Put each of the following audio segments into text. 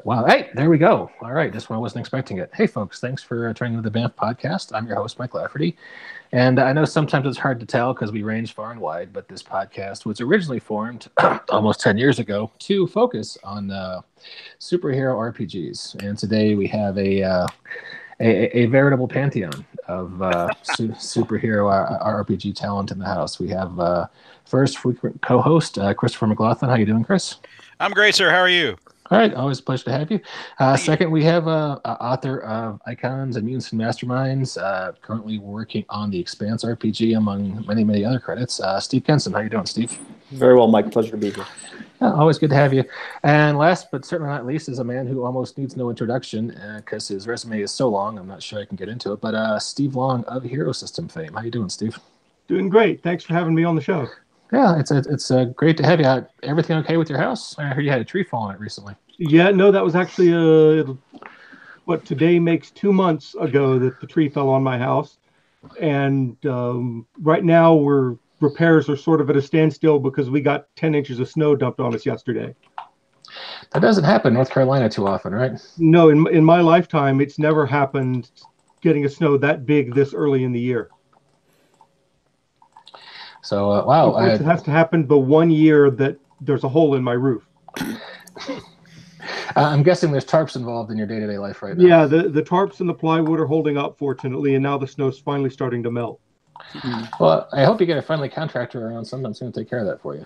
Wow. Hey, there we go. All right. Just when I wasn't expecting it. Hey, folks, thanks for tuning into the Banff podcast. I'm your host, Mike Lafferty. And I know sometimes it's hard to tell because we range far and wide, but this podcast was originally formed almost 10 years ago to focus on superhero RPGs. And today we have a veritable pantheon of superhero RPG talent in the house. We have first frequent co-host, Christopher McGlothlin. How you doing, Chris? I'm great, sir. How are you? All right, always a pleasure to have you. Second, we have author of Icons and Mutants and Masterminds, currently working on the Expanse RPG, among many, many other credits. Steve Kenson, how you doing, Steve? Very well, Mike. Pleasure to be here. Always good to have you. And last but certainly not least is a man who almost needs no introduction because his resume is so long, I'm not sure I can get into it, but Steve Long of Hero System fame. How you doing, Steve? Doing great. Thanks for having me on the show. Yeah, it's great to have you. Everything okay with your house? I heard you had a tree fall on it recently. Yeah, no, that was actually today makes 2 months ago that the tree fell on my house, and right now repairs are sort of at a standstill because we got 10 inches of snow dumped on us yesterday. That doesn't happen in North Carolina too often, right? No, in my lifetime, it's never happened getting a snow that big this early in the year. So, wow. It has to happen the 1 year that there's a hole in my roof. I'm guessing there's tarps involved in your day-to-day life right now. Yeah, the tarps and the plywood are holding up, fortunately, and now the snow's finally starting to melt. Well, I hope you get a friendly contractor around sometime soon to take care of that for you.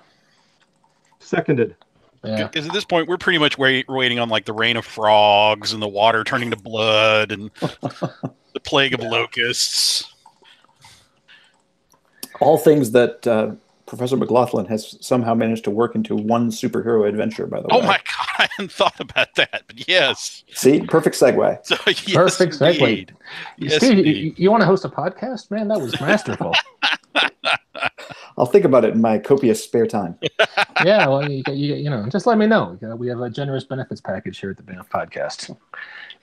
Seconded. Yeah. Because at this point, we're pretty much waiting on like the rain of frogs and the water turning to blood and the plague of locusts. All things that Professor McGlothlin has somehow managed to work into one superhero adventure, by the way. Oh my God, I hadn't thought about that, but yes. See, perfect segue. So, yes, perfect segue. Indeed. Yes, Steve, you want to host a podcast? Man, that was masterful. I'll think about it in my copious spare time. Yeah, well, you know, just let me know. We have a generous benefits package here at the Banff Podcast.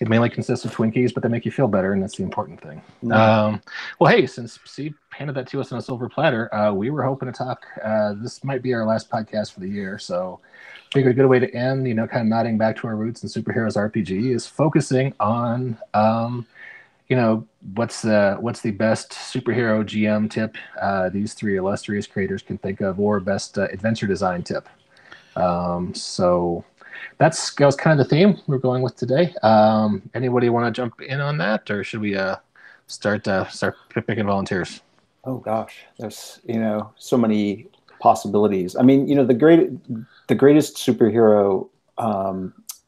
It mainly consists of Twinkies, but they make you feel better, and that's the important thing. Well, hey, since Steve handed that to us on a silver platter, we were hoping to talk. This might be our last podcast for the year, so figured a good way to end, kind of nodding back to our roots in superheroes RPG is focusing on, what's the best superhero GM tip these three illustrious creators can think of, or best adventure design tip. So that was kind of the theme we're going with today. Anybody want to jump in on that, or should we start picking volunteers? Oh gosh, there's so many possibilities. I mean, the greatest superhero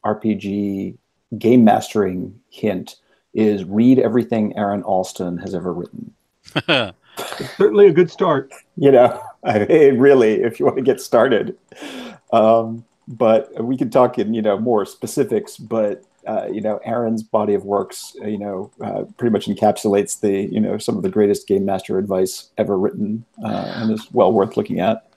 RPG game mastering hint is read everything Aaron Allston has ever written. It's certainly a good start. Really, if you want to get started. But we could talk in more specifics. But Aaron's body of works pretty much encapsulates the some of the greatest game master advice ever written, and is well worth looking at.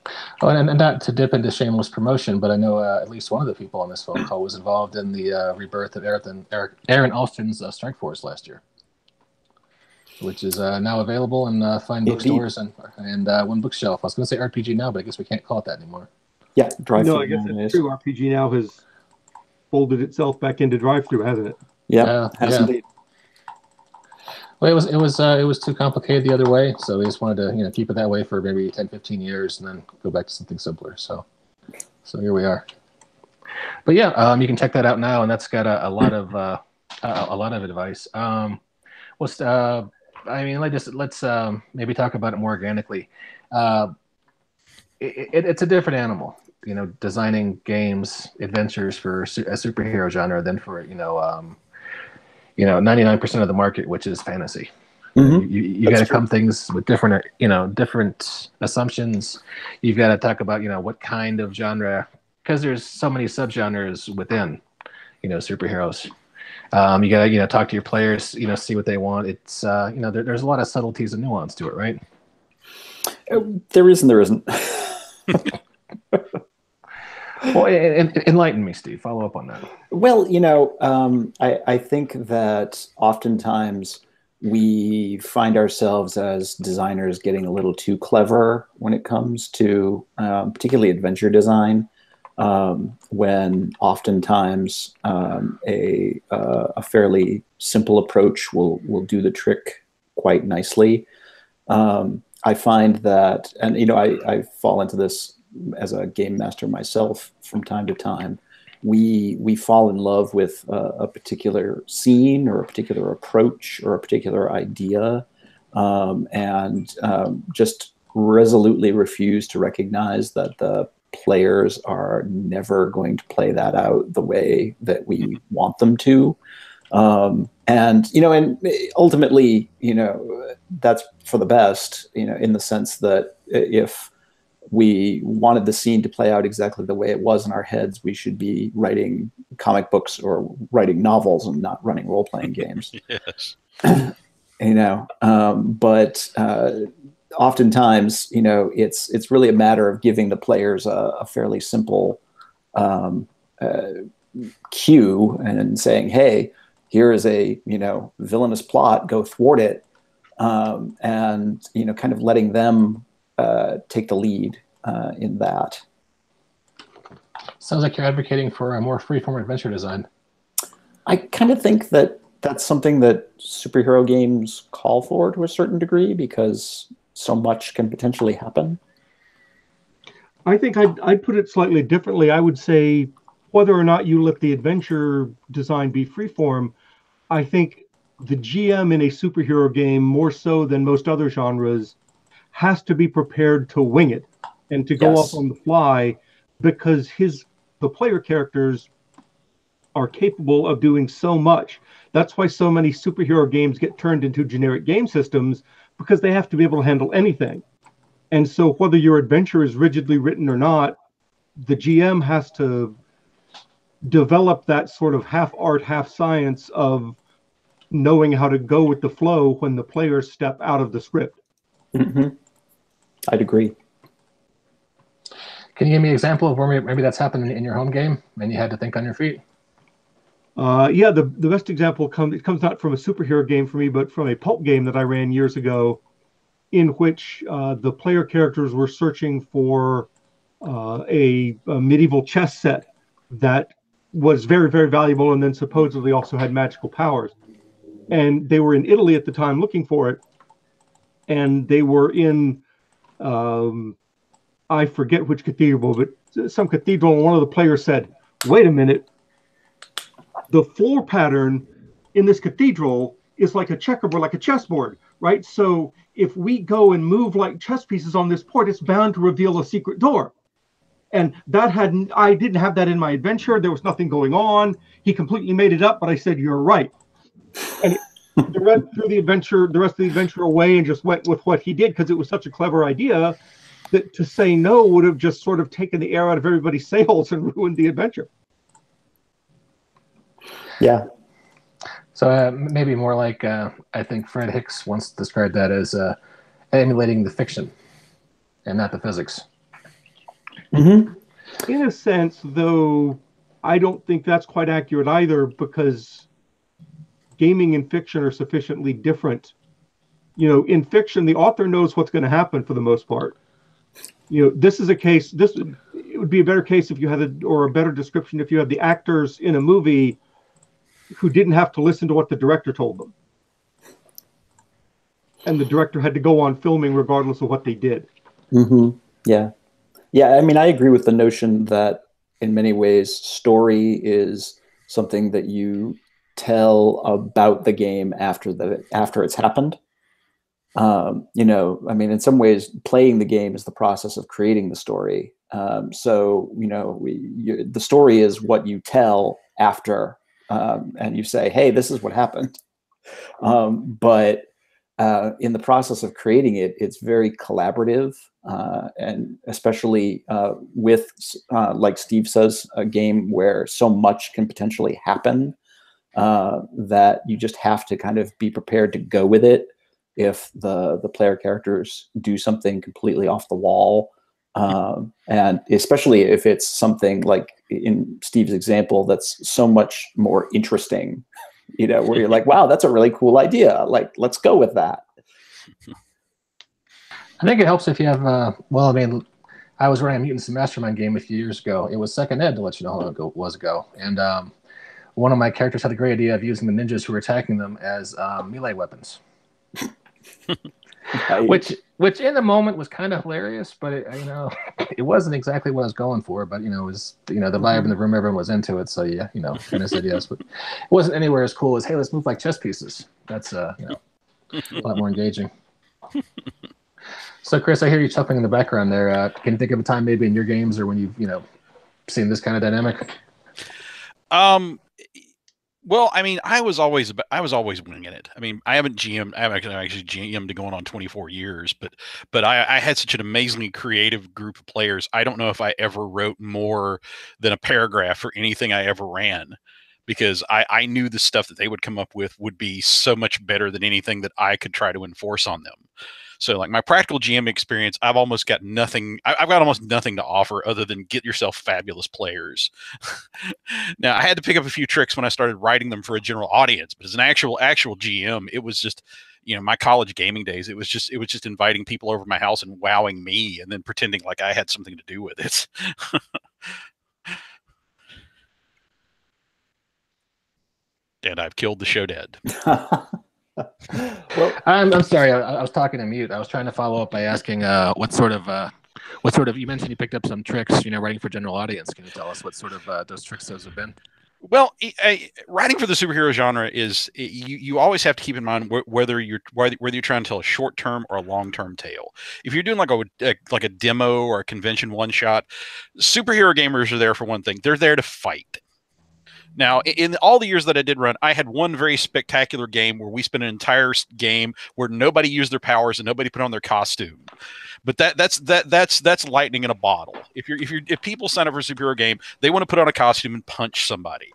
Oh, and not to dip into shameless promotion, but I know at least one of the people on this phone call was involved in the rebirth of Aaron Allston's Strike Force last year, which is now available in fine bookstores and one bookshelf. I was going to say RPG Now, but I guess we can't call it that anymore. Yeah, drive-thru. No, I guess it's true. RPG Now has folded itself back into drive-thru, hasn't it? Yeah, has indeed. Well, it was too complicated the other way, so we just wanted to keep it that way for maybe 10, 15 years, and then go back to something simpler. So here we are. But yeah, you can check that out now, and that's got a lot of advice. Let's maybe talk about it more organically. It's a different animal, designing games, adventures for a superhero genre than for 99% of the market, which is fantasy. Mm-hmm. You got to come things with different assumptions. You've got to talk about, what kind of genre, because there's so many subgenres within, superheroes. You got to, talk to your players, see what they want. It's, there's a lot of subtleties and nuance to it, right? There is and there isn't. Well, enlighten me, Steve. Follow up on that. Well, I think that oftentimes we find ourselves as designers getting a little too clever when it comes to particularly adventure design. when oftentimes a fairly simple approach will do the trick quite nicely. I find that, and I fall into this as a game master myself from time to time. We fall in love with a particular scene or a particular approach or a particular idea, and just resolutely refuse to recognize that the players are never going to play that out the way that we want them to. And ultimately, that's for the best, in the sense that if we wanted the scene to play out exactly the way it was in our heads, we should be writing comic books or writing novels and not running role-playing games. Yes. But oftentimes, it's really a matter of giving the players a fairly simple cue and saying, hey, here is a villainous plot, go thwart it, and kind of letting them take the lead in that. Sounds like you're advocating for a more freeform adventure design. I kind of think that that's something that superhero games call for to a certain degree, because so much can potentially happen. I think I'd put it slightly differently. I would say whether or not you let the adventure design be freeform, I think the GM in a superhero game, more so than most other genres, has to be prepared to wing it and to go Yes. off on the fly, because the player characters are capable of doing so much. That's why so many superhero games get turned into generic game systems, because they have to be able to handle anything. And so whether your adventure is rigidly written or not, the GM has to develop that sort of half art, half science of knowing how to go with the flow when the players step out of the script. Mm-hmm. I'd agree. Can you give me an example of where maybe that's happened in your home game and you had to think on your feet? Yeah, the best example comes not from a superhero game for me, but from a pulp game that I ran years ago, in which the player characters were searching for a medieval chess set that was very, very valuable and then supposedly also had magical powers. And they were in Italy at the time looking for it. And they were in, I forget which cathedral, but some cathedral, and one of the players said, wait a minute, the floor pattern in this cathedral is like a checkerboard, like a chessboard, right? So if we go and move like chess pieces on this board, it's bound to reveal a secret door. And I didn't have that in my adventure. There was nothing going on. He completely made it up, but I said, you're right. And the rest of the adventure away and just went with what he did, because it was such a clever idea that to say no would have just sort of taken the air out of everybody's sails and ruined the adventure. Yeah. So maybe more like, I think Fred Hicks once described that as emulating the fiction and not the physics. Mm-hmm. In a sense, though, I don't think that's quite accurate either, because gaming and fiction are sufficiently different. In fiction, the author knows what's going to happen for the most part. This is a case, it would be a better case if you had or a better description if you had the actors in a movie who didn't have to listen to what the director told them. And the director had to go on filming regardless of what they did. Mm-hmm. Yeah. Yeah, I mean, I agree with the notion that in many ways, story is something that you tell about the game after it's happened. I mean, in some ways, playing the game is the process of creating the story. So, the story is what you tell after, and you say, hey, this is what happened. But in the process of creating it, it's very collaborative, and especially with, like Steve says, a game where so much can potentially happen, that you just have to kind of be prepared to go with it if the player characters do something completely off the wall. And especially if it's something like in Steve's example, that's so much more interesting, where you're like, wow, that's a really cool idea. Like, let's go with that. I think it helps if you have, I was running a Mutants and Mastermind game a few years ago. It was second ed, to let you know how long it was ago. And one of my characters had the great idea of using the ninjas who were attacking them as melee weapons. Which in the moment was kind of hilarious, but it wasn't exactly what I was going for. But it was the vibe in the room, everyone was into it, so yeah, kind of said yes. But it wasn't anywhere as cool as, hey, let's move like chess pieces. That's a lot more engaging. So Chris, I hear you chuckling in the background there. Can you think of a time maybe in your games or when you've seen this kind of dynamic? Well, I mean, I was always winging it. I mean, I haven't actually GM'd going on 24 years, but I had such an amazingly creative group of players. I don't know if I ever wrote more than a paragraph for anything I ever ran, because I knew the stuff that they would come up with would be so much better than anything that I could try to enforce on them. So like my practical GM experience, I've got almost nothing to offer other than get yourself fabulous players. Now I had to pick up a few tricks when I started writing them for a general audience, but as an actual GM, it was just, my college gaming days, it was just inviting people over to my house and wowing me and then pretending like I had something to do with it. And I've killed the show dead. Well, I'm sorry. I was talking to mute. I was trying to follow up by asking what sort of you mentioned you picked up some tricks, writing for general audience. Can you tell us what sort of those tricks those have been? Well, writing for the superhero genre is you always have to keep in mind whether you're trying to tell a short term or a long term tale. If you're doing like a demo or a convention one shot, superhero gamers are there for one thing. They're there to fight. Now, in all the years that I did run, I had one very spectacular game where we spent an entire game where nobody used their powers and nobody put on their costume. But that's lightning in a bottle. If people sign up for a superhero game, they want to put on a costume and punch somebody.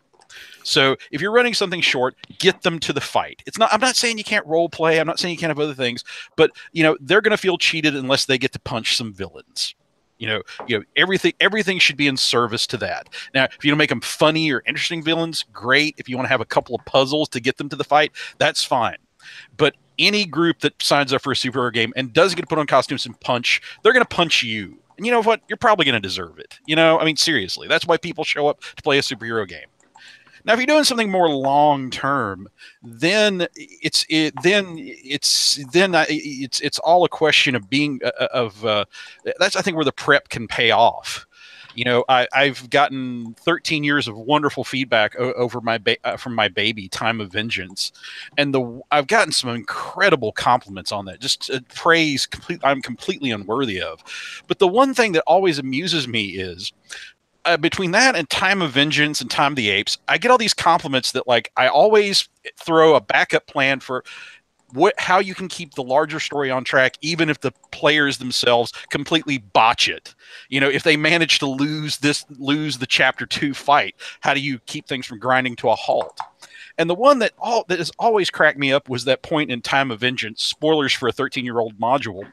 So if you're running something short, get them to the fight. I'm not saying you can't role play. I'm not saying you can't have other things, but they're going to feel cheated unless they get to punch some villains. Everything should be in service to that. Now, if you want to make them funny or interesting villains, great. If you want to have a couple of puzzles to get them to the fight, that's fine. But any group that signs up for a superhero game and doesn't get to put on costumes and punch, they're going to punch you. And you know what? You're probably going to deserve it. I mean, seriously, that's why people show up to play a superhero game. Now, if you're doing something more long term, then it's all a question of being that's, I think, where the prep can pay off. I've gotten 13 years of wonderful feedback over from my baby, Time of Vengeance, and I've gotten some incredible compliments on that. Just praise I'm completely unworthy of. But the one thing that always amuses me is, between that and Time of Vengeance and Time of the Apes, I get all these compliments that, like, I always throw a backup plan for how you can keep the larger story on track, even if the players themselves completely botch it. If they manage to lose the chapter 2 fight, how do you keep things from grinding to a halt? And the one that has always cracked me up was that point in Time of Vengeance, spoilers for a 13-year-old module,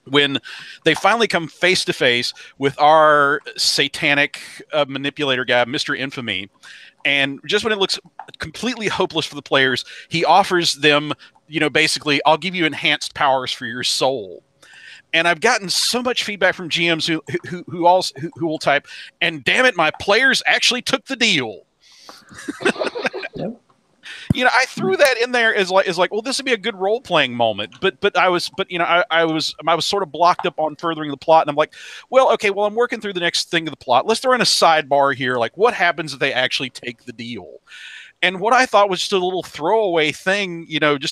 when they finally come face to face with our satanic manipulator guy, Mr. Infamy. And just when it looks completely hopeless for the players, he offers them, basically, I'll give you enhanced powers for your soul. And I've gotten so much feedback from GMs who will type, and damn it, my players actually took the deal. Yep. I threw that in there as like, well, this would be a good role playing moment, but I was sort of blocked up on furthering the plot, and I'm like, well, okay, I'm working through the next thing of the plot. Let's throw in a sidebar here, like, what happens if they actually take the deal? And what I thought was just a little throwaway thing, like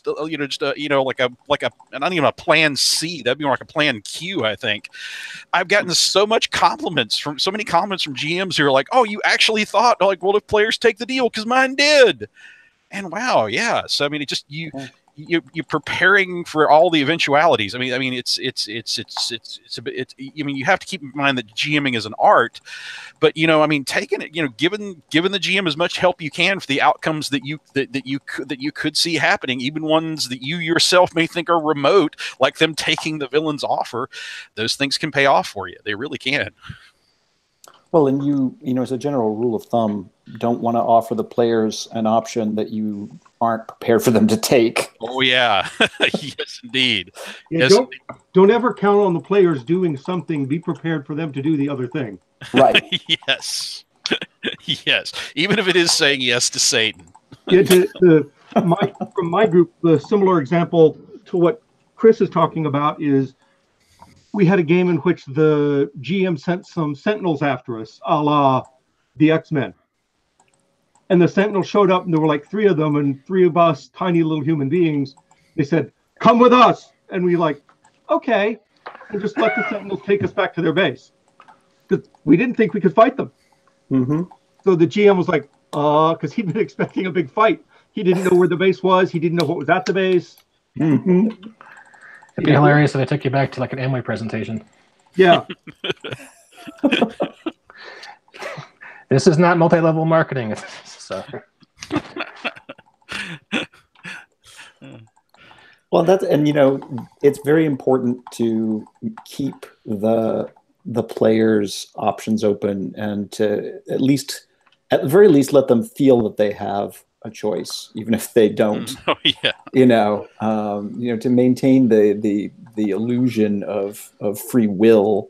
a not even a plan C. That'd be more like a plan Q, I think. I've gotten so many compliments from GMs who are like, oh, you actually thought, like, well, if players take the deal, because mine did. And wow, yeah. So I mean, it just you're preparing for all the eventualities. I mean, it's a bit. I mean, you have to keep in mind that GMing is an art, but taking it, giving the GM as much help you can for the outcomes that you could see happening, even ones that you yourself may think are remote, like them taking the villain's offer. Those things can pay off for you. They really can. Well, and you know, as a general rule of thumb, don't want to offer the players an option that you aren't prepared for them to take. Oh yeah, yes indeed. Yeah, Yes, don't ever count on the players doing something. Be prepared for them to do the other thing. Right. yes, yes. Even if it is saying yes to Satan. Yeah, from my group, the similar example to what Chris is talking about is we had a game in which the GM sent some Sentinels after us, a la the X-Men. And the Sentinels showed up, and there were like 3 of them, and 3 of us, tiny little human beings. They said, "Come with us," and we like, okay, and just let the Sentinels take us back to their base because we didn't think we could fight them. Mm-hmm. So the GM was like, because he'd been expecting a big fight. He didn't know where the base was. He didn't know what was at the base. Mm-hmm. It'd be hilarious if they took you back to like an Amway presentation. Yeah. This is not multi-level marketing. So. Well, and you know, it's very important to keep the players' options open and to at the very least, let them feel that they have a choice, even if they don't. Oh yeah. You know, to maintain the illusion of free will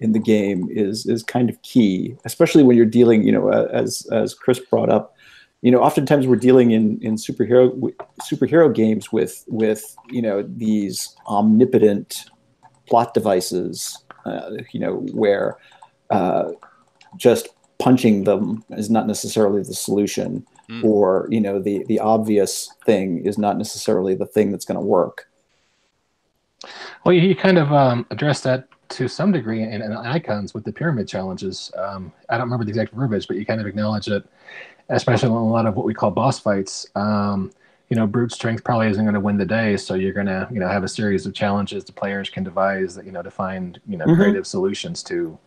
in the game is kind of key, especially when you're dealing, you know, as Chris brought up. You know, oftentimes we're dealing in superhero games with you know, these omnipotent plot devices, you know, where just punching them is not necessarily the solution, or you know, the obvious thing is not necessarily the thing that's going to work. Well, you kind of addressed that to some degree in Icons with the pyramid challenges. I don't remember the exact verbiage, but you kind of acknowledge it. Especially in a lot of what we call boss fights, you know, brute strength probably isn't going to win the day. So you're going to, you know, have a series of challenges the players can devise that, you know, to find, you know, creative solutions to,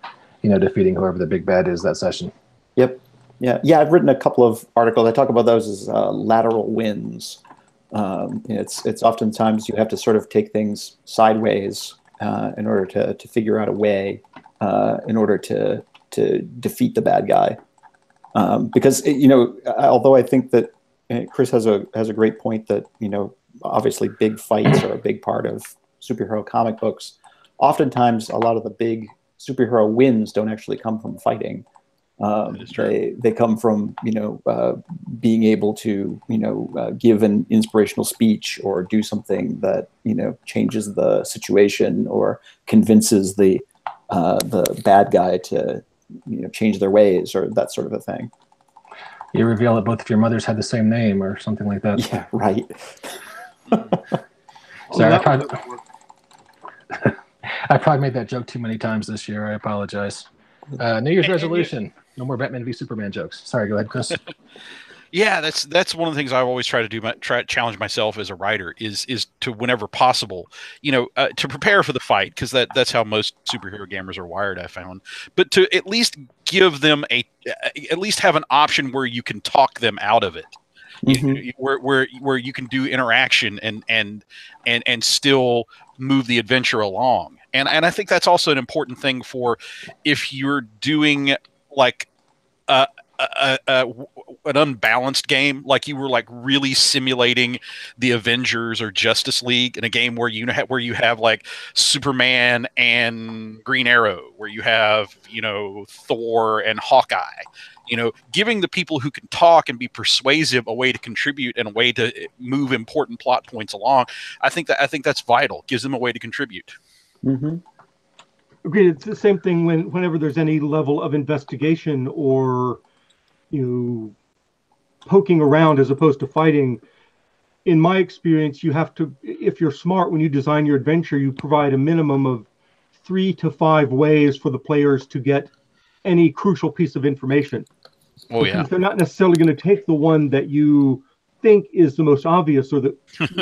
you know, defeating whoever the big bad is that session. Yep. Yeah. I've written a couple of articles. I talk about those as lateral wins. It's oftentimes you have to sort of take things sideways in order to figure out a way in order to defeat the bad guy. Because you know, although I think that Chris has a great point that, you know, obviously big fights are a big part of superhero comic books. Oftentimes, a lot of the big superhero wins don't actually come from fighting. They come from, you know, being able to, you know, give an inspirational speech or do something that, you know, changes the situation or convinces the bad guy to, you know, change their ways or that sort of a thing. You reveal that both of your mothers had the same name or something like that. Yeah, right. Sorry, I probably made that joke too many times this year. I apologize. New Year's resolution: no more Batman v Superman jokes. Sorry, go ahead, Chris. Yeah, that's one of the things I've always tried to do. Try to challenge myself as a writer is to, whenever possible, you know, to prepare for the fight, because that's how most superhero gamers are wired, I found. But to at least give them at least have an option where you can talk them out of it, where you can do interaction and still move the adventure along. And I think that's also an important thing for if you're doing like an unbalanced game, like you were like really simulating the Avengers or Justice League in a game where you have like Superman and Green Arrow, where you have, you know, Thor and Hawkeye. You know, giving the people who can talk and be persuasive a way to contribute and a way to move important plot points along. I think that's vital. Gives them a way to contribute. Mm-hmm. Agreed. It's the same thing whenever there's any level of investigation or, you know, poking around as opposed to fighting. In my experience, you have to, if you're smart, when you design your adventure, you provide a minimum of 3 to 5 ways for the players to get any crucial piece of information. Oh, because yeah. they're not necessarily going to take the one that you think is the most obvious or that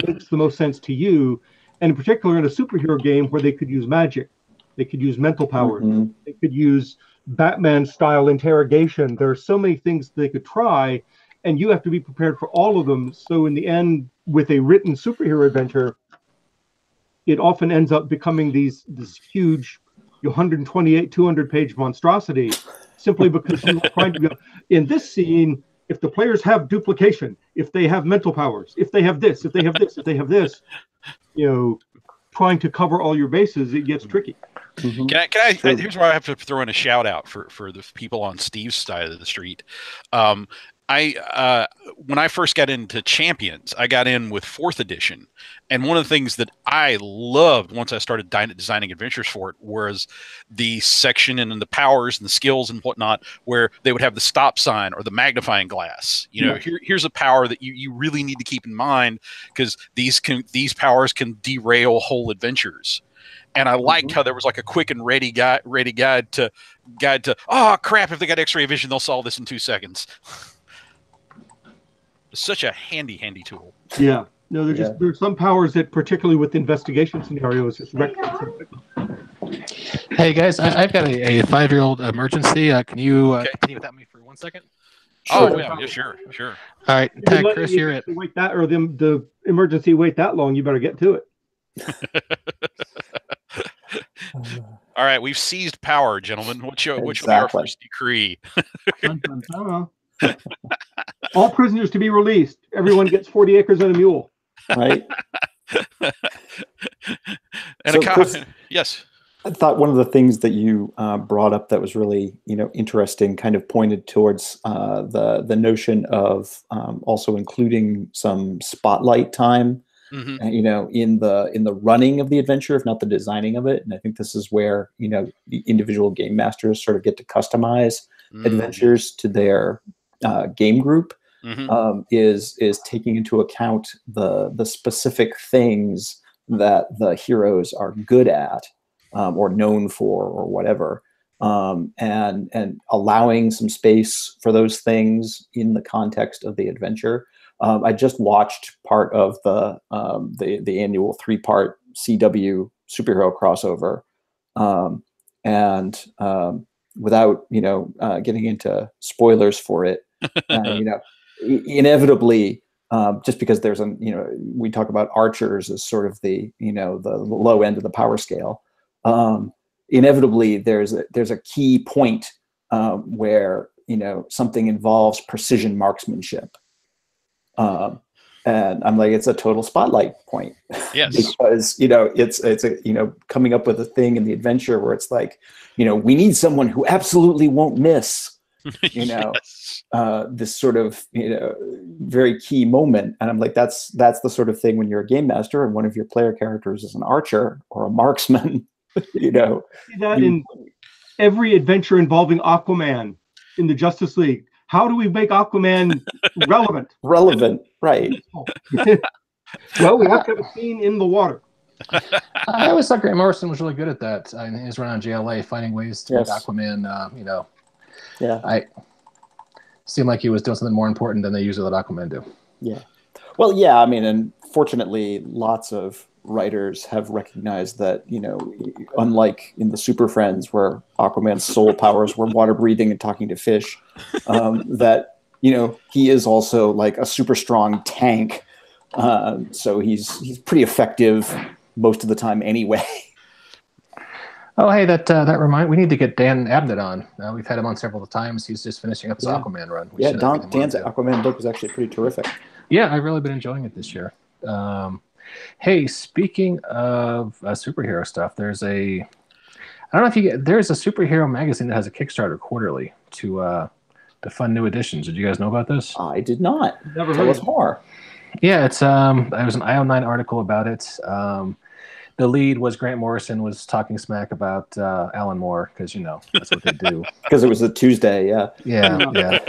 makes the most sense to you. And in particular, in a superhero game where they could use magic, they could use mental powers, they could use Batman-style interrogation. There are so many things they could try, and you have to be prepared for all of them. So in the end, with a written superhero adventure, it often ends up becoming this huge 128, 200-page monstrosity, simply because you were trying to go. In this scene, if the players have duplication, if they have mental powers, if they have this, if they have this, if they have this, trying to cover all your bases, it gets tricky. Mm-hmm. Can I sure. Here's where I have to throw in a shout out for the people on Steve's side of the street. When I first got into Champions, I got in with 4th edition, and one of the things that I loved once I started designing adventures for it was the section and the powers and the skills and whatnot, where they would have the stop sign or the magnifying glass. Here's a power that you really need to keep in mind, because these powers can derail whole adventures. And I liked how there was like a quick and ready guide to oh crap, if they got X-ray vision, they'll solve this in 2 seconds. It's such a handy tool. Yeah. No, there's some powers that, particularly with investigation scenarios, just wreck. Hey guys, I've got a 5-year-old emergency. Can you continue without me for 1 second? Sure. Oh yeah, sure. All right, Tag, Chris, you're it. Wait that, or the emergency wait that long, you better get to it. All right, we've seized power, gentlemen. Which will be our first decree? All prisoners to be released. Everyone gets 40 acres and a mule. Right. And Chris, yes. I thought one of the things that you brought up that was really, interesting, kind of pointed towards the notion of also including some spotlight time, in the running of the adventure, if not the designing of it. And I think this is where the individual game masters sort of get to customize adventures to their game group. Is taking into account the specific things that the heroes are good at. Or known for, or whatever, and allowing some space for those things in the context of the adventure. I just watched part of the annual 3-part CW superhero crossover, and without getting into spoilers for it, inevitably. Just because there's we talk about archers as sort of the the low end of the power scale. Inevitably there's a key point where something involves precision marksmanship, and I'm like, it's a total spotlight point. Yes. Because it's a coming up with a thing in the adventure where it's like we need someone who absolutely won't miss yes. This sort of very key moment, and I'm like, that's the sort of thing when you're a game master and one of your player characters is an archer or a marksman. See that in every adventure involving Aquaman in the Justice League. How do we make Aquaman relevant? Relevant, right? Well, we have to have a scene in the water. I always thought Grant Morrison was really good at that in his run on JLA, finding ways to make Aquaman. Yeah, I seemed like he was doing something more important than they usually let Aquaman do. Yeah. Well, yeah. I mean, and fortunately, lots of writers have recognized that, unlike in the Super Friends where Aquaman's soul powers were water breathing and talking to fish, that, he is also like a super strong tank. So he's pretty effective most of the time anyway. Oh, hey, that we need to get Dan Abnett on. We've had him on several times. He's just finishing up his Aquaman run. Dan's Aquaman book was actually pretty terrific. Yeah, I've really been enjoying it this year. Hey, speaking of superhero stuff, there's a superhero magazine that has a Kickstarter quarterly to fund new editions. Did you guys know about this? I did not. Never Tell heard us more. Yeah, it's there was an IO9 article about it. The lead was Grant Morrison was talking smack about Alan Moore, because that's what they do. Because it was a Tuesday, yeah. Yeah.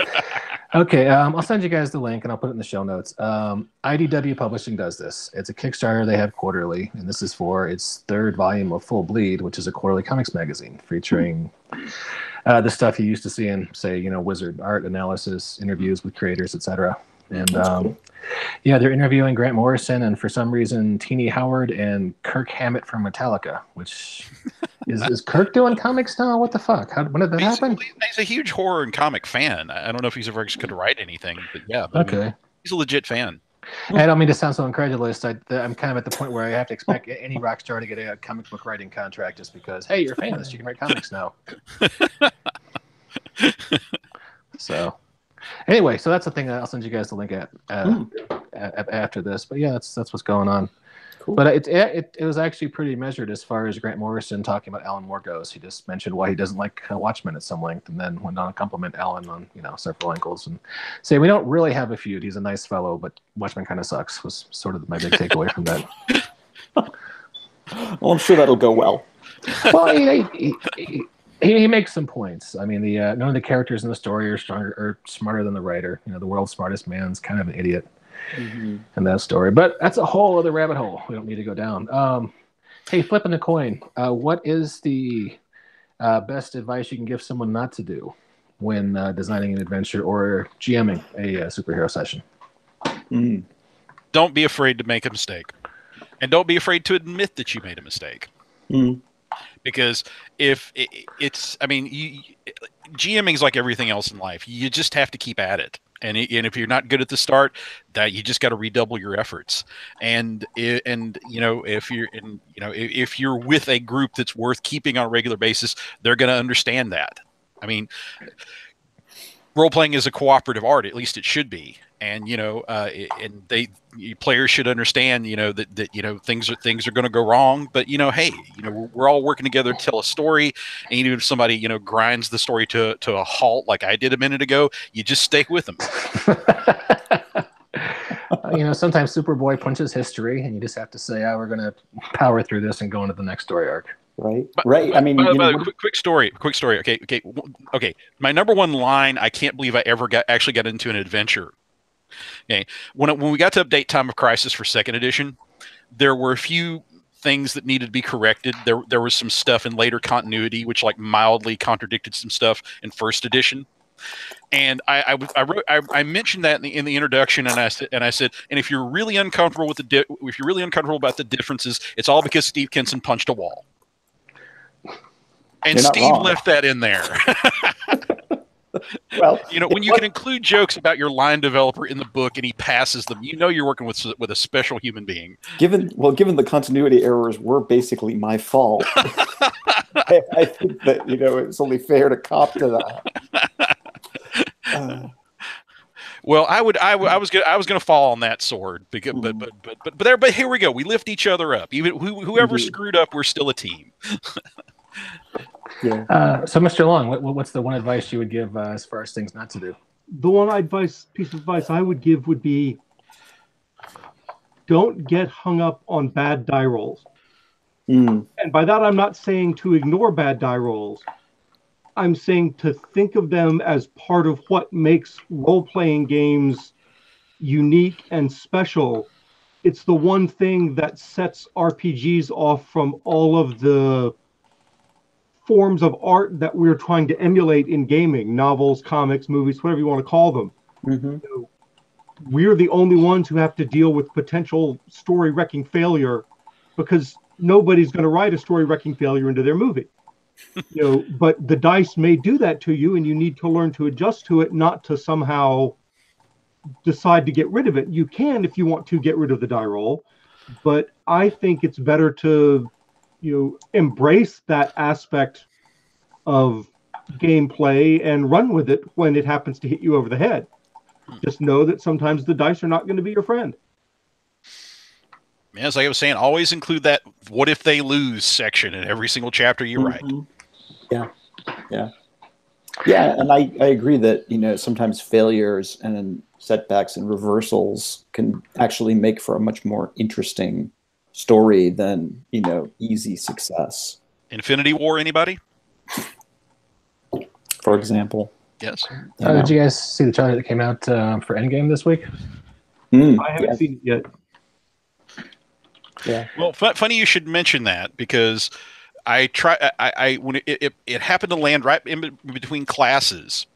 Okay, I'll send you guys the link and I'll put it in the show notes. IDW Publishing does this. It's a Kickstarter they have quarterly, and this is for its 3rd volume of Full Bleed, which is a quarterly comics magazine featuring the stuff you used to see in, say, Wizard art analysis, interviews with creators, etc. And they're interviewing Grant Morrison and for some reason Teenie Howard and Kirk Hammett from Metallica, which is Kirk doing comics now? What the fuck? When did that happen? He's a huge horror and comic fan. I don't know if he's ever could write anything, but yeah. Okay. He's a legit fan. I don't mean to sound so incredulous. I'm kind of at the point where I have to expect any rock star to get a comic book writing contract just because, hey, you're famous. You can write comics now. So, anyway, so that's the thing. I'll send you guys the link after this. But yeah, that's what's going on. Cool. But it was actually pretty measured as far as Grant Morrison talking about Alan Moore goes. He just mentioned why he doesn't like Watchmen at some length, and then went on to compliment Alan on several angles and say we don't really have a feud. He's a nice fellow, but Watchmen kind of sucks. Was sort of my big takeaway from that. Well, I'm sure that'll go well. Well, he makes some points. I mean, none of the characters in the story are smarter than the writer. The world's smartest man's kind of an idiot. In that story, but that's a whole other rabbit hole we don't need to go down. Hey, flipping the coin, what is the best advice you can give someone not to do when designing an adventure or GMing a superhero session? Don't be afraid to make a mistake, and don't be afraid to admit that you made a mistake. Because GMing is like everything else in life. You just have to keep at it. And if you're not good at the start, that you just got to redouble your efforts. And if you're with a group that's worth keeping on a regular basis, they're going to understand that. I mean, role playing is a cooperative art, at least it should be. And players should understand that things are going to go wrong, but hey, we're all working together to tell a story, and even if somebody grinds the story to a halt like I did a minute ago, you just stay with them. Sometimes Superboy punches history, and you just have to say, we're going to power through this and go into the next story arc. Right. I mean, quick story. Okay. My number one line, I can't believe I ever actually got into an adventure. Okay, when we got to update Time of Crisis for second edition, there were a few things that needed to be corrected. There was some stuff in later continuity which mildly contradicted some stuff in first edition, and I mentioned that in the introduction, and I said, and if you're really uncomfortable with if you're really uncomfortable about the differences, it's all because Steve Kenson punched a wall, and Steve left that in there. Well, when you can include jokes about your line developer in the book and he passes them, you're working with a special human being. Given the continuity errors were basically my fault, I think that it's only fair to cop to that. Well, I was gonna fall on that sword, because, but here we go. We lift each other up. Even whoever screwed up, we're still a team. Yeah. So, Mr. Long, what's the one advice you would give as far as things not to do? The one piece of advice I would give would be, don't get hung up on bad die rolls. And by that, I'm not saying to ignore bad die rolls. I'm saying to think of them as part of what makes role-playing games unique and special. It's the one thing that sets RPGs off from all of the forms of art that we're trying to emulate in gaming, novels, comics, movies, whatever you want to call them. We're the only ones who have to deal with potential story-wrecking failure, because nobody's going to write a story-wrecking failure into their movie. But the dice may do that to you, and you need to learn to adjust to it, not to somehow decide to get rid of it. You can, if you want to, get rid of the die roll, but I think it's better to embrace that aspect of gameplay and run with it when it happens to hit you over the head. Just know that sometimes the dice are not going to be your friend. As I was saying, always include that "what if they lose" section in every single chapter you write. Yeah, and I agree that sometimes failures and setbacks and reversals can actually make for a much more interesting story than easy success. Infinity War, anybody? For example. Yes. Did you guys see the trailer that came out for Endgame this week? I haven't seen it yet. Yeah. Well, funny you should mention that, because I when it happened to land right in between classes,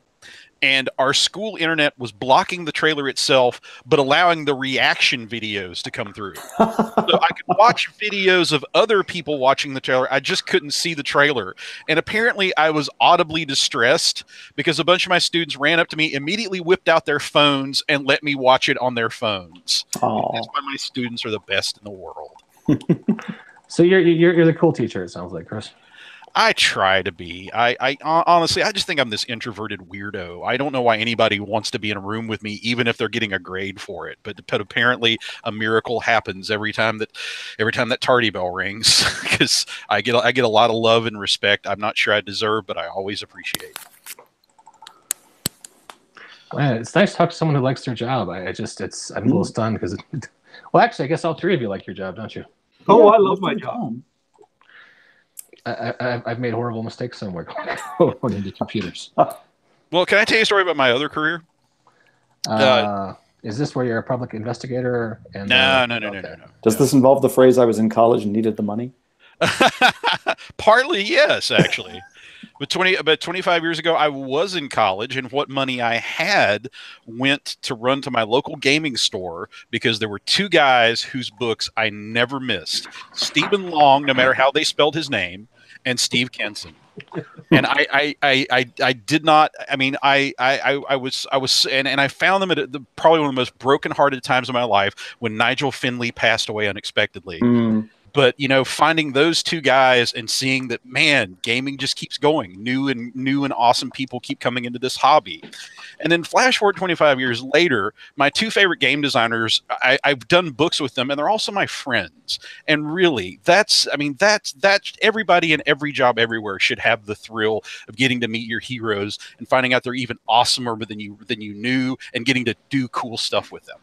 and our school internet was blocking the trailer itself, but allowing the reaction videos to come through. So I could watch videos of other people watching the trailer. I just couldn't see the trailer. And apparently I was audibly distressed because a bunch of my students ran up to me, immediately whipped out their phones, and let me watch it on their phones. That's why my students are the best in the world. So you're the cool teacher, it sounds like, Chris. I try to be. I honestly, I just think I'm this introverted weirdo. I don't know why anybody wants to be in a room with me, even if they're getting a grade for it. But apparently, a miracle happens every time that tardy bell rings, because I get a lot of love and respect. I'm not sure I deserve, but I always appreciate. Man, it's nice to talk to someone who likes their job. I'm a little stunned because, well, actually, I guess all three of you like your job, don't you? Oh, I love my job. I've made horrible mistakes somewhere going into computers. Well, can I tell you a story about my other career? Is this where you're a public investigator? And, no. Does this involve the phrase "I was in college and needed the money"? Partly, yes, actually. About 25 years ago, I was in college, and what money I had went to run to my local gaming store because there were two guys whose books I never missed: Stephen Long, no matter how they spelled his name, and Steve Kenson. And I did not. I mean, I was, and I found them at probably one of the most brokenhearted times of my life when Nigel Finley passed away unexpectedly. But, finding those two guys and seeing that, man, gaming just keeps going. New and awesome people keep coming into this hobby. And then flash forward 25 years later, my two favorite game designers, I've done books with them, and they're also my friends. And really, that's everybody in every job everywhere should have the thrill of getting to meet your heroes and finding out they're even awesomer than you knew, and getting to do cool stuff with them.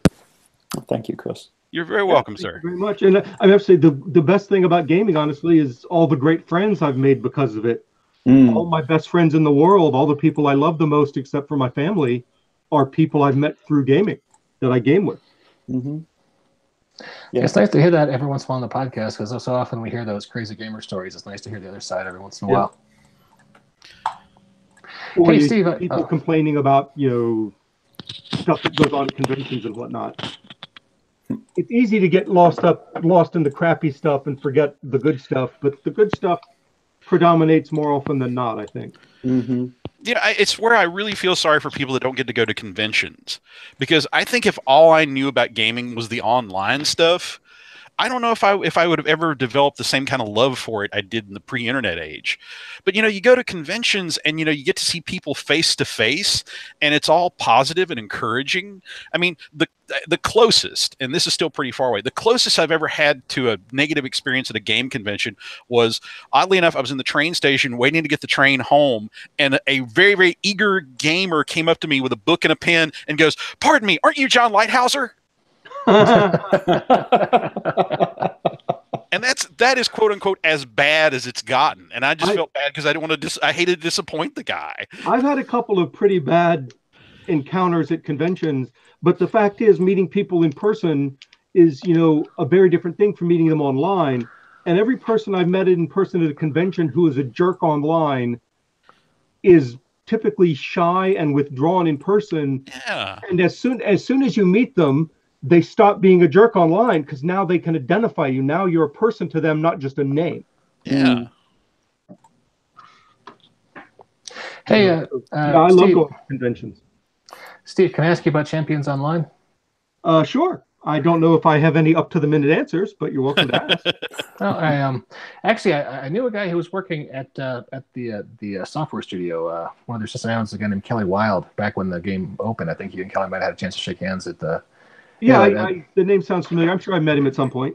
Thank you, Chris. You're very welcome, sir. Thank you very much. And I have to say, the best thing about gaming, honestly, is all the great friends I've made because of it. All my best friends in the world, all the people I love the most, except for my family, are people I've met through gaming that I game with. Yeah. It's nice to hear that every once in a while on the podcast, because so often we hear those crazy gamer stories. It's nice to hear the other side every once in a while. Or Hey, Steve. People complaining about stuff that goes on at conventions and whatnot. It's easy to get lost in the crappy stuff and forget the good stuff, but the good stuff predominates more often than not, I think. It's where I really feel sorry for people that don't get to go to conventions, because I think if all I knew about gaming was the online stuff, I don't know if I would have ever developed the same kind of love for it I did in the pre-internet age. But you go to conventions and you get to see people face to face, and it's all positive and encouraging. I mean, the closest, and this is still pretty far away, the closest I've ever had to a negative experience at a game convention was, oddly enough, I was in the train station waiting to get the train home, and a very, very eager gamer came up to me with a book and a pen and goes, "Pardon me, aren't you John Lighthouser?" And that is quote unquote as bad as it's gotten, and I just felt bad because I didn't want to. I hated to disappoint the guy. I've had a couple of pretty bad encounters at conventions, but the fact is, meeting people in person is a very different thing from meeting them online. And every person I've met in person at a convention who is a jerk online is typically shy and withdrawn in person. Yeah. And as soon as you meet them, they stop being a jerk online, because now they can identify you. Now you're a person to them, not just a name. Yeah. Hey, I love Steve, going to conventions. Steve, can I ask you about Champions Online? Sure. I don't know if I have any up-to-the-minute answers, but you're welcome to ask. No, I knew a guy who was working at the software studio, one of their system analysts, a guy named Kelly Wild, back when the game opened. I think you and Kelly might have had a chance to shake hands at the. The name sounds familiar. I'm sure I met him at some point.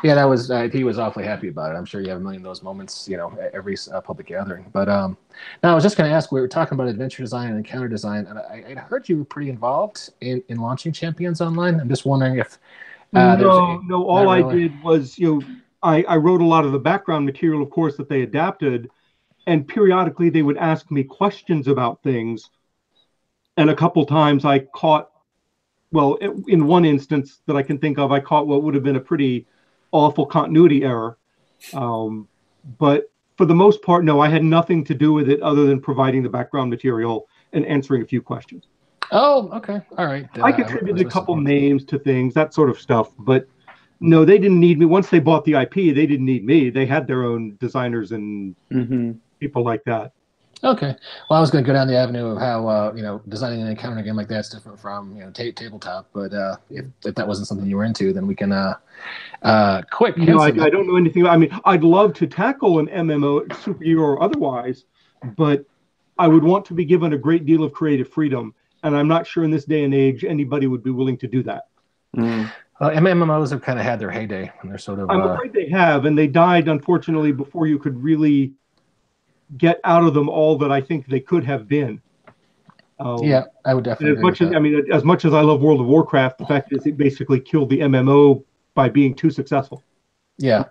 Yeah, that was he was awfully happy about it. I'm sure you have a million of those moments, at every public gathering. But now I was just going to ask. We were talking about adventure design and encounter design, and I heard you were pretty involved in launching Champions Online. I'm just wondering if no. All I did was I wrote a lot of the background material, of course, that they adapted, and periodically they would ask me questions about things, and a couple times I caught. Well, in one instance that I can think of, I caught what would have been a pretty awful continuity error. But for the most part, no, I had nothing to do with it other than providing the background material and answering a few questions. Oh, okay. All right. I contributed a couple names to things, that sort of stuff, but no, they didn't need me. Once they bought the IP, they didn't need me. They had their own designers and people like that. Okay. Well, I was going to go down the avenue of how designing an encounter game like that's different from tabletop. But if that wasn't something you were into, then we can quick. No, I don't know anything. I mean, I'd love to tackle an MMO, superhero or otherwise, but I would want to be given a great deal of creative freedom, and I'm not sure in this day and age anybody would be willing to do that. MMOs have kind of had their heyday, and they're sort of. I'm afraid they have, and they died unfortunately before you could really get out of them all that I think they could have been. Yeah, I would definitely. As much as I love World of Warcraft, the fact is it basically killed the MMO by being too successful. Yeah,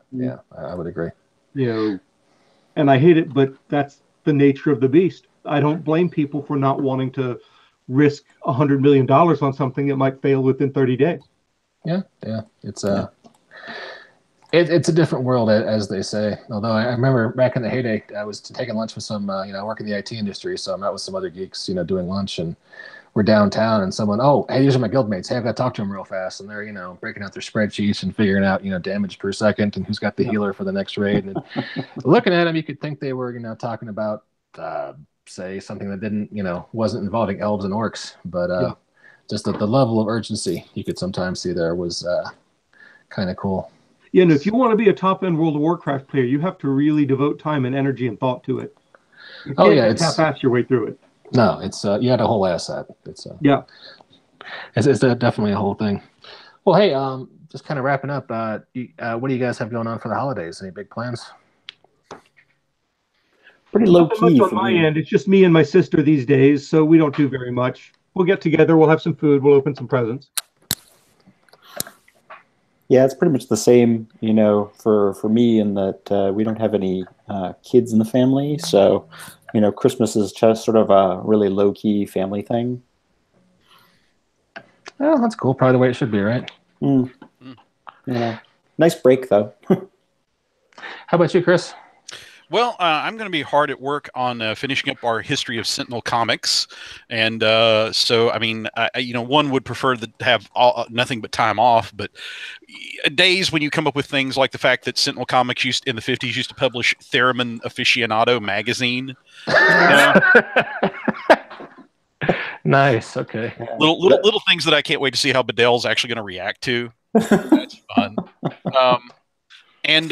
I would agree. And I hate it, but that's the nature of the beast. I don't blame people for not wanting to risk $100 million on something that might fail within 30 days. Yeah, it's a different world, as they say. Although I remember back in the heyday, I was taking lunch with some, I work in the IT industry, so I'm out with some other geeks, doing lunch, and we're downtown, and someone, hey, these are my guildmates. Hey, I've got to talk to them real fast, and they're, breaking out their spreadsheets and figuring out, damage per second and who's got the healer for the next raid. And looking at them, you could think they were, talking about, say, something that didn't, wasn't involving elves and orcs, but just the level of urgency you could sometimes see there was kind of cool. Yeah, and if you want to be a top-end World of Warcraft player, you have to really devote time and energy and thought to it. You can't it's half-ass your way through it. No, it's you had a whole asset. It's definitely a whole thing. Well, hey, just kind of wrapping up. What do you guys have going on for the holidays? Any big plans? Pretty low key on my end. It's just me and my sister these days, so we don't do very much. We'll get together. We'll have some food. We'll open some presents. Yeah, it's pretty much the same, for me, in that we don't have any kids in the family. So, Christmas is just sort of a really low-key family thing. Well, that's cool. Probably the way it should be, right? Yeah. Nice break, though. How about you, Chris? Well, I'm going to be hard at work on finishing up our history of Sentinel comics, and so I mean, one would prefer to have nothing but time off, but days when you come up with things like the fact that Sentinel Comics in the 50s used to publish Theremin Aficionado magazine. Nice. Okay. Little things that I can't wait to see how Bedell's actually going to react to. That's fun. And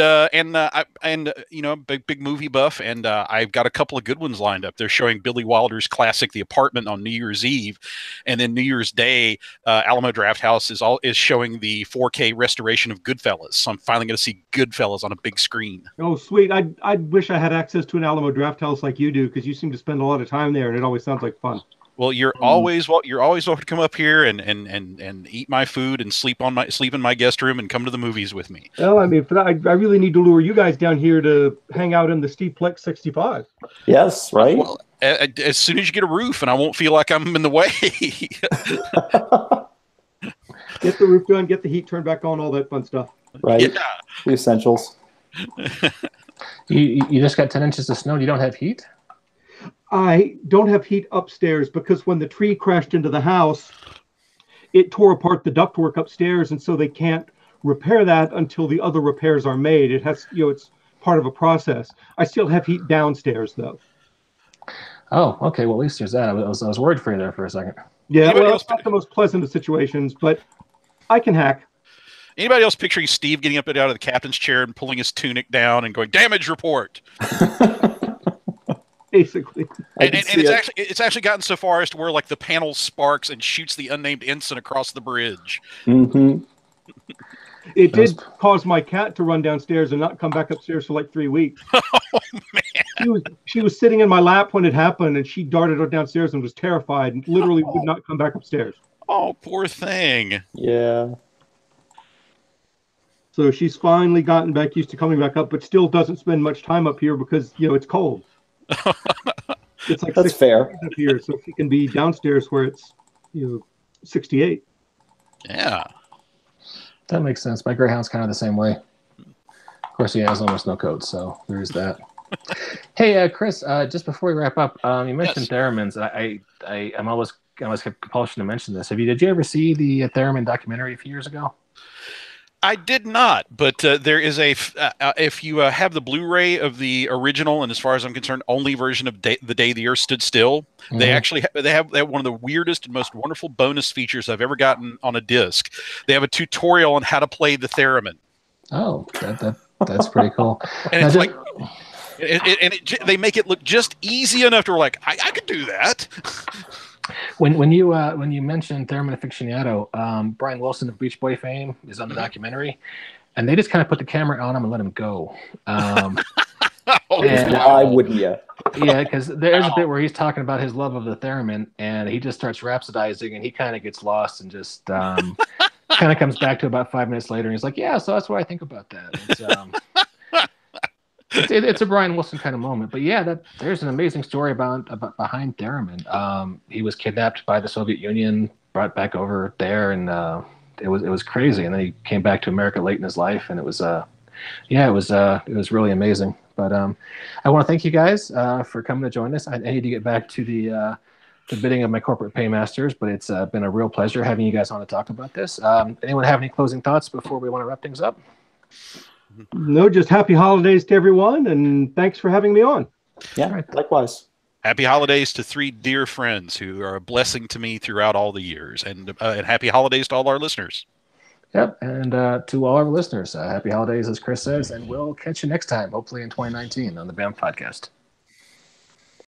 big movie buff, and I've got a couple of good ones lined up. They're showing Billy Wilder's classic The Apartment on New Year's Eve, and then New Year's Day, Alamo Drafthouse is showing the 4K restoration of Goodfellas. So I'm finally going to see Goodfellas on a big screen. Oh, sweet! I wish I had access to an Alamo Drafthouse like you do, because you seem to spend a lot of time there, and it always sounds like fun. Well, you're always welcome to come up here and eat my food and sleep in my guest room and come to the movies with me. Well, I mean, for that, I really need to lure you guys down here to hang out in the Steve Plex 65. Yes, right. Well, as soon as you get a roof, and I won't feel like I'm in the way. Get the roof done, get the heat turned back on, all that fun stuff. Right. Yeah. The essentials. You just got 10 inches of snow and you don't have heat? I don't have heat upstairs because when the tree crashed into the house, it tore apart the ductwork upstairs, and so they can't repair that until the other repairs are made. It has, it's part of a process. I still have heat downstairs, though. Oh, okay. Well, at least there's that. I was worried for you there for a second. Yeah, well, it's not the most pleasant of situations, but I can hack. Anybody else picturing Steve getting up and out of the captain's chair and pulling his tunic down and going, "Damage report"? Basically. And it's actually gotten so far as to where like the panel sparks and shoots the unnamed ensign across the bridge. Mm-hmm. It did cause my cat to run downstairs and not come back upstairs for like 3 weeks. Oh, man. She was sitting in my lap when it happened, and she darted downstairs and was terrified and literally would not come back upstairs. Oh, poor thing. Yeah. So she's finally gotten back used to coming back up, but still doesn't spend much time up here because, it's cold. It's like that's fair up here, so she can be downstairs where it's 68. Yeah, that makes sense. My greyhound's kind of the same way. Of course, he has almost no coat, so there is that. Hey, Chris, just before we wrap up, you mentioned Yes. theremins. I'm always have compulsion to mention this. Did you ever see the theremin documentary a few years ago? I did not, but there is if you have the Blu-ray of the original, and as far as I'm concerned, only version of The Day the Earth Stood Still, they actually they have one of the weirdest and most wonderful bonus features I've ever gotten on a disc. They have a tutorial on how to play the theremin. Oh, that's pretty cool. And Now, it's just, like, they make it look just easy enough to like, I could do that. when you mentioned theremin aficionado, Brian Wilson of Beach Boy fame is on the documentary, and they just kind of put the camera on him and let him go. Why wouldn't you? Yeah, because there's a bit where he's talking about his love of the theremin, and he just starts rhapsodizing, and he kind of gets lost and just kind of comes back to about 5 minutes later, and he's like, "Yeah, so that's what I think about that." It's a Brian Wilson kind of moment, but yeah, there's an amazing story about behind theremin. He was kidnapped by the Soviet Union, brought back over there, and it was crazy. And then he came back to America late in his life, and it was it was really amazing. But I want to thank you guys for coming to join us. I need to get back to the bidding of my corporate paymasters, but it's been a real pleasure having you guys on to talk about this. Anyone have any closing thoughts before we want to wrap things up? No, just happy holidays to everyone, and thanks for having me on. Yeah, right. Likewise. Happy holidays to 3 dear friends who are a blessing to me throughout all the years, and happy holidays to all our listeners. Yep, and to all our listeners, happy holidays, as Chris says, and we'll catch you next time, hopefully in 2019 on the BAM podcast.